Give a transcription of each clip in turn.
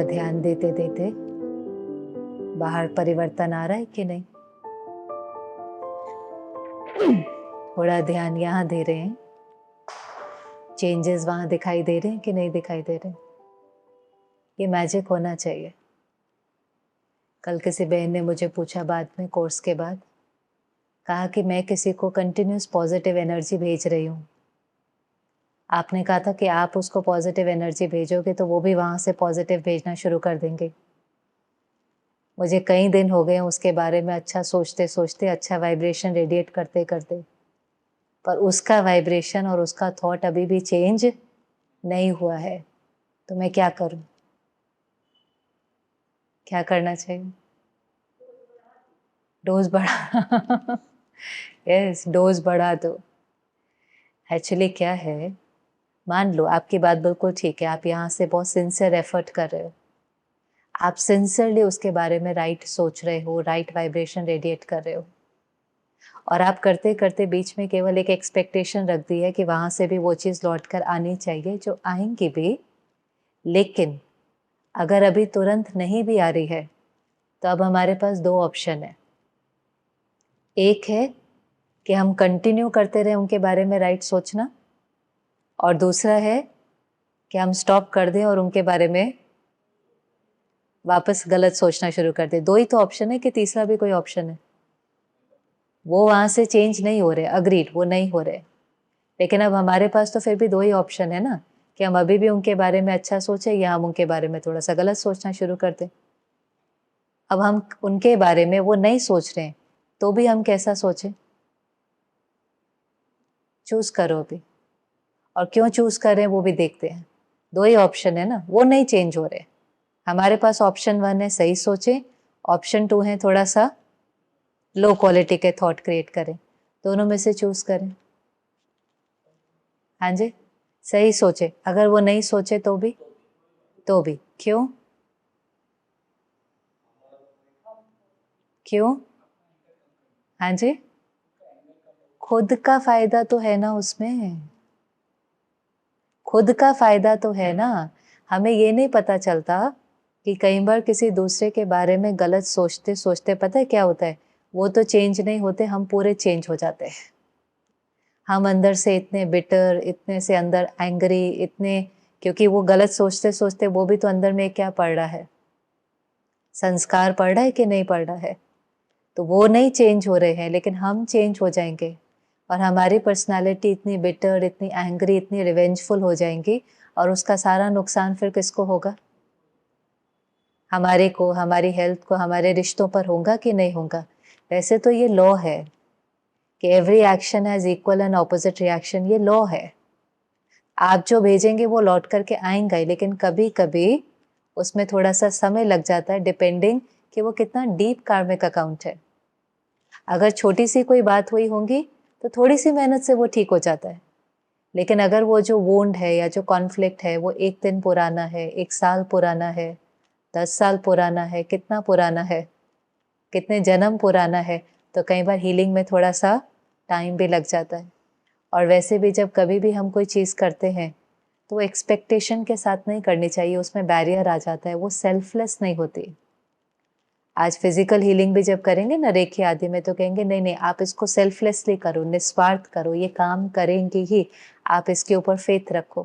ध्यान देते देते बाहर परिवर्तन आ रहा है कि नहीं? थोड़ा ध्यान यहाँ दे रहे हैं, चेंजेस वहाँ दिखाई दे रहे हैं कि नहीं दिखाई दे रहे? ये मैजिक होना चाहिए। कल किसी बहन ने मुझे पूछा बाद में कोर्स के बाद, कहा कि मैं किसी को कंटिन्यूस पॉजिटिव एनर्जी भेज रही हूँ। आपने कहा था कि आप उसको पॉजिटिव एनर्जी भेजोगे तो वो भी वहाँ से पॉजिटिव भेजना शुरू कर देंगे। मुझे कई दिन हो गए उसके बारे में अच्छा सोचते सोचते, अच्छा वाइब्रेशन रेडिएट करते करते, पर उसका वाइब्रेशन और उसका थॉट अभी भी चेंज नहीं हुआ है। तो मैं क्या करूं? क्या करना चाहिए? डोज बढ़ा यस, डोज बढ़ा दो। एक्चुअली क्या है, मान लो आपकी बात बिल्कुल ठीक है, आप यहाँ से बहुत सिंसियर एफर्ट कर रहे हो, आप सिंसियरली उसके बारे में राइट सोच रहे हो, राइट वाइब्रेशन रेडिएट कर रहे हो, और आप करते करते बीच में केवल एक एक्सपेक्टेशन रख दी है कि वहाँ से भी वो चीज़ लौट कर आनी चाहिए, जो आएंगी भी। लेकिन अगर अभी तुरंत नहीं भी आ रही है तो अब हमारे पास दो ऑप्शन है। एक है कि हम कंटिन्यू करते रहे उनके बारे में राइट सोचना, और दूसरा है कि हम स्टॉप कर दें और उनके बारे में वापस गलत सोचना शुरू कर दें। दो ही तो ऑप्शन है कि तीसरा भी कोई ऑप्शन है? वो वहाँ से चेंज नहीं हो रहे, अग्रीड, वो नहीं हो रहे। लेकिन अब हमारे पास तो फिर भी दो ही ऑप्शन है ना, कि हम अभी भी उनके बारे में अच्छा सोचें या हम उनके बारे में थोड़ा सा गलत सोचना शुरू कर दें। अब हम उनके बारे में वो नहीं सोच रहे हैं तो भी हम कैसा सोचें? चूज करो अभी, और क्यों चूज कर रहे हैं वो भी देखते हैं। दो ही ऑप्शन है ना, वो नहीं चेंज हो रहे। हमारे पास ऑप्शन 1 है सही सोचें, ऑप्शन 2 है थोड़ा सा लो क्वालिटी के थॉट क्रिएट करें। दोनों में से चूज करें। हाँ जी, सही सोचे। अगर वो नहीं सोचे तो भी क्यों? क्यों? हाँ जी, खुद का फायदा तो है ना उसमें, खुद का फायदा तो है ना। हमें ये नहीं पता चलता कि कई बार किसी दूसरे के बारे में गलत सोचते सोचते पता है क्या होता है, वो तो चेंज नहीं होते, हम पूरे चेंज हो जाते हैं। हम अंदर से इतने बिटर, इतने से अंदर एंग्री, इतने, क्योंकि वो गलत सोचते सोचते वो भी तो अंदर में क्या पड़ रहा है, संस्कार पड़ रहा है कि नहीं पड़ रहा है। तो वो नहीं चेंज हो रहे हैं, लेकिन हम चेंज हो जाएंगे और हमारी पर्सनालिटी इतनी बिटर, इतनी एंग्री, इतनी रिवेंजफुल हो जाएंगी, और उसका सारा नुकसान फिर किसको होगा? हमारे को, हमारी हेल्थ को, हमारे रिश्तों पर होगा कि नहीं होगा? वैसे तो ये लॉ है कि every action has equal and opposite reaction, ये लॉ है। आप जो भेजेंगे वो लौट करके आएंगा ही, लेकिन कभी कभी उसमें थोड़ा सा समय लग जाता है, डिपेंडिंग कि वो कितना डीप कार्मिक अकाउंट है। अगर छोटी सी कोई बात हुई होगी तो थोड़ी सी मेहनत से वो ठीक हो जाता है, लेकिन अगर वो जो वोंड है या जो कॉन्फ्लिक्ट है वो एक दिन पुराना है, 1 साल पुराना है, 10 साल पुराना है, कितना पुराना है, कितने जन्म पुराना है, तो कई बार हीलिंग में थोड़ा सा टाइम भी लग जाता है। और वैसे भी जब कभी भी हम कोई चीज़ करते हैं तो एक्सपेक्टेशन के साथ नहीं करनी चाहिए, उसमें बैरियर आ जाता है, वो सेल्फलेस नहीं होती। आज फिजिकल हीलिंग भी जब करेंगे ना रेखी आदि में, तो कहेंगे नहीं नहीं आप इसको सेल्फलेसली करो, निस्वार्थ करो, ये काम करेंगे ही, आप इसके ऊपर फेथ रखो।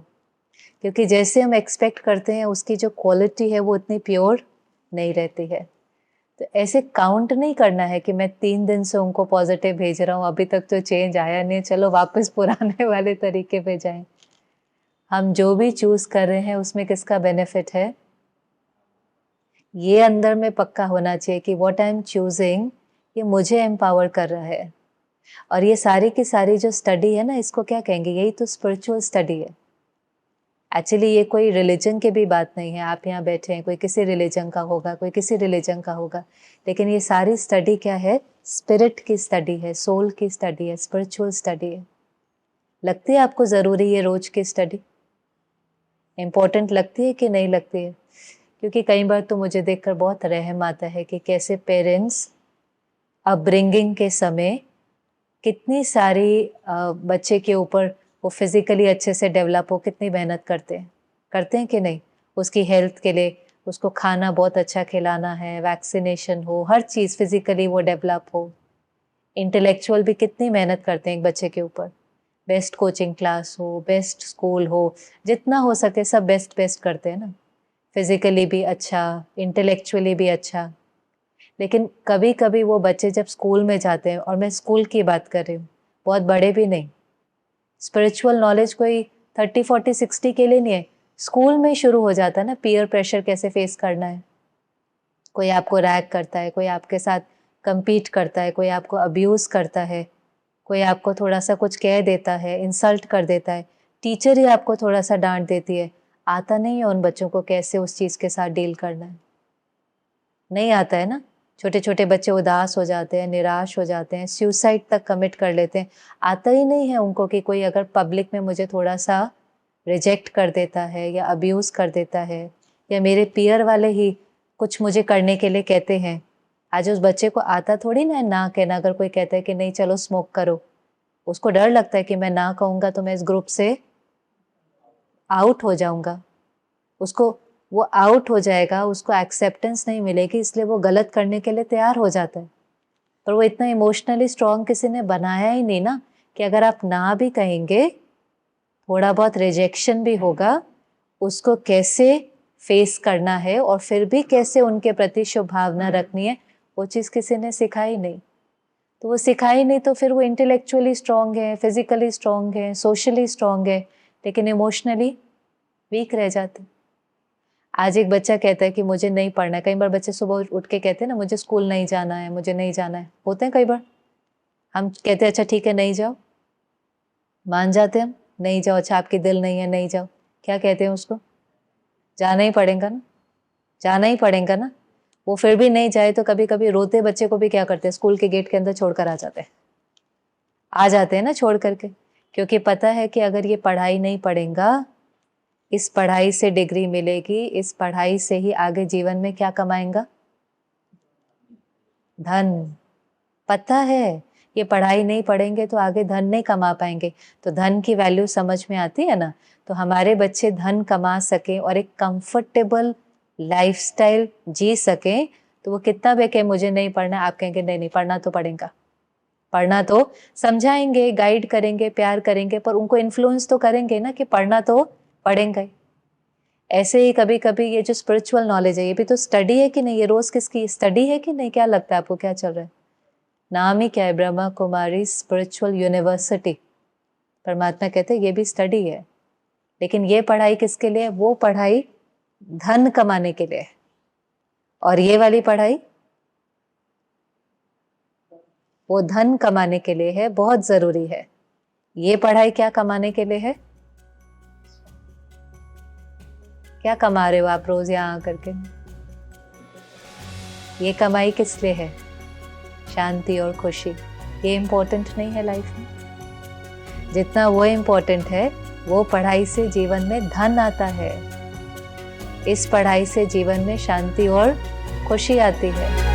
क्योंकि जैसे हम एक्सपेक्ट करते हैं उसकी जो क्वालिटी है वो इतनी प्योर नहीं रहती है। तो ऐसे काउंट नहीं करना है कि मैं 3 दिन से उनको पॉजिटिव भेज रहा हूँ, अभी तक तो चेंज आया नहीं, चलो वापस पुराने वाले तरीके पे जाएं। हम जो भी चूज कर रहे हैं उसमें किसका बेनिफिट है, ये अंदर में पक्का होना चाहिए कि व्हाट आई एम चूजिंग ये मुझे एम्पावर कर रहा है। और ये सारी की सारी जो स्टडी है ना, इसको क्या कहेंगे, यही तो स्पिरिचुअल स्टडी है। एक्चुअली ये कोई रिलीजन की भी बात नहीं है। आप यहाँ बैठे हैं, कोई किसी रिलीजन का होगा, कोई किसी रिलीजन का होगा, लेकिन ये सारी स्टडी क्या है, स्पिरिट की स्टडी है, सोल की स्टडी है, स्पिरिचुअल स्टडी है। लगती है आपको ज़रूरी है रोज की स्टडी? इम्पोर्टेंट लगती है कि नहीं लगती है? क्योंकि कई बार तो मुझे देखकर बहुत रहम आता है कि कैसे पेरेंट्स अपब्रिंगिंग के समय कितनी सारी बच्चे के ऊपर वो फिजिकली अच्छे से डेवलप हो, कितनी मेहनत करते हैं कि नहीं, उसकी हेल्थ के लिए उसको खाना बहुत अच्छा खिलाना है, वैक्सीनेशन हो, हर चीज़ फिजिकली वो डेवलप हो। इंटेलेक्चुअल भी कितनी मेहनत करते हैं एक बच्चे के ऊपर, बेस्ट कोचिंग क्लास हो, बेस्ट स्कूल हो, जितना हो सके सब बेस्ट बेस्ट करते हैं ना, फिजिकली भी अच्छा, इंटेलेक्चुअली भी अच्छा। लेकिन कभी कभी वो बच्चे जब स्कूल में जाते हैं, और मैं स्कूल की बात कर रही हूँ, बहुत बड़े भी नहीं, स्पिरिचुअल नॉलेज कोई 30 40 60 के लिए नहीं है, स्कूल में शुरू हो जाता है ना, पीयर प्रेशर कैसे फेस करना है। कोई आपको रैग करता है, कोई आपके साथ compete करता है, कोई आपको अब्यूज़ करता है, कोई आपको थोड़ा सा कुछ कह देता है, इंसल्ट कर देता है, टीचर ही आपको थोड़ा सा डांट देती है। आता नहीं है उन बच्चों को कैसे उस चीज़ के साथ डील करना है, नहीं आता है ना। छोटे छोटे बच्चे उदास हो जाते हैं, निराश हो जाते हैं, सुसाइड तक कमिट कर लेते हैं। आता ही नहीं है उनको कि कोई अगर पब्लिक में मुझे थोड़ा सा रिजेक्ट कर देता है या अब्यूज़ कर देता है, या मेरे पीयर वाले ही कुछ मुझे करने के लिए कहते हैं। आज उस बच्चे को आता थोड़ी ना है ना कहना। अगर कोई कहता है कि नहीं चलो स्मोक करो, उसको डर लगता है कि मैं ना कहूँगा तो मैं इस ग्रुप से आउट हो जाऊँगा, उसको वो आउट हो जाएगा, उसको एक्सेप्टेंस नहीं मिलेगी, इसलिए वो गलत करने के लिए तैयार हो जाता है। पर वो इतना इमोशनली स्ट्रांग किसी ने बनाया ही नहीं ना, कि अगर आप ना भी कहेंगे, थोड़ा बहुत रिजेक्शन भी होगा, उसको कैसे फेस करना है और फिर भी कैसे उनके प्रति शुभ भावना रखनी है, वो चीज़ किसी ने सिखाई नहीं। तो वो सिखाई नहीं तो फिर वो इंटेलेक्चुअली स्ट्रांग है, फिजिकली स्ट्रांग है, सोशली स्ट्रांग है, लेकिन इमोशनली वीक रह जाते। आज एक बच्चा कहता है कि मुझे नहीं पढ़ना है। कई बार बच्चे सुबह उठ के कहते हैं ना, मुझे स्कूल नहीं जाना है, मुझे नहीं जाना है। होते हैं कई बार, हम कहते हैं अच्छा ठीक है नहीं जाओ, मान जाते हम, नहीं जाओ, अच्छा आपकी दिल नहीं है नहीं जाओ। क्या कहते हैं उसको, जाना ही पड़ेगा ना, जाना ही पड़ेगा ना। वो फिर भी नहीं जाए तो कभी कभी रोते बच्चे को भी क्या करते हैं, स्कूल के गेट के अंदर छोड़कर आ जाते हैं ना छोड़ करके, क्योंकि पता है कि अगर ये पढ़ाई नहीं पढ़ेगा, इस पढ़ाई से डिग्री मिलेगी, इस पढ़ाई से ही आगे जीवन में क्या कमाएंगा, धन। पता है ये पढ़ाई नहीं पढ़ेंगे तो आगे धन नहीं कमा पाएंगे। तो धन की वैल्यू समझ में आती है ना। तो हमारे बच्चे धन कमा सकें और एक कंफर्टेबल लाइफस्टाइल जी सकें, तो वो कितना भी कहे मुझे नहीं पढ़ना, आप कहेंगे नहीं नहीं पढ़ना तो पड़ेगा। पढ़ना तो समझाएंगे, गाइड करेंगे, प्यार करेंगे, पर उनको इन्फ्लुएंस तो करेंगे ना कि पढ़ना तो पढ़ेंगे। ऐसे ही कभी कभी ये जो स्पिरिचुअल नॉलेज है, ये भी तो स्टडी है कि नहीं, ये रोज किसकी स्टडी है कि नहीं, क्या लगता है आपको, क्या चल रहा है? नाम ही क्या है, ब्रह्मा कुमारी स्पिरिचुअल यूनिवर्सिटी। परमात्मा कहते हैं ये भी स्टडी है, लेकिन ये पढ़ाई किसके लिए? वो पढ़ाई धन कमाने के लिए, और ये वाली पढ़ाई वो धन कमाने के लिए है, बहुत जरूरी है। ये पढ़ाई क्या कमाने के लिए है? क्या कमा रहे हो आप रोज यहाँ आकर के? ये कमाई किस लिए है? शांति और खुशी। ये इम्पोर्टेंट नहीं है लाइफ में? जितना वो इम्पोर्टेंट है, वो पढ़ाई से जीवन में धन आता है। इस पढ़ाई से जीवन में शांति और खुशी आती है।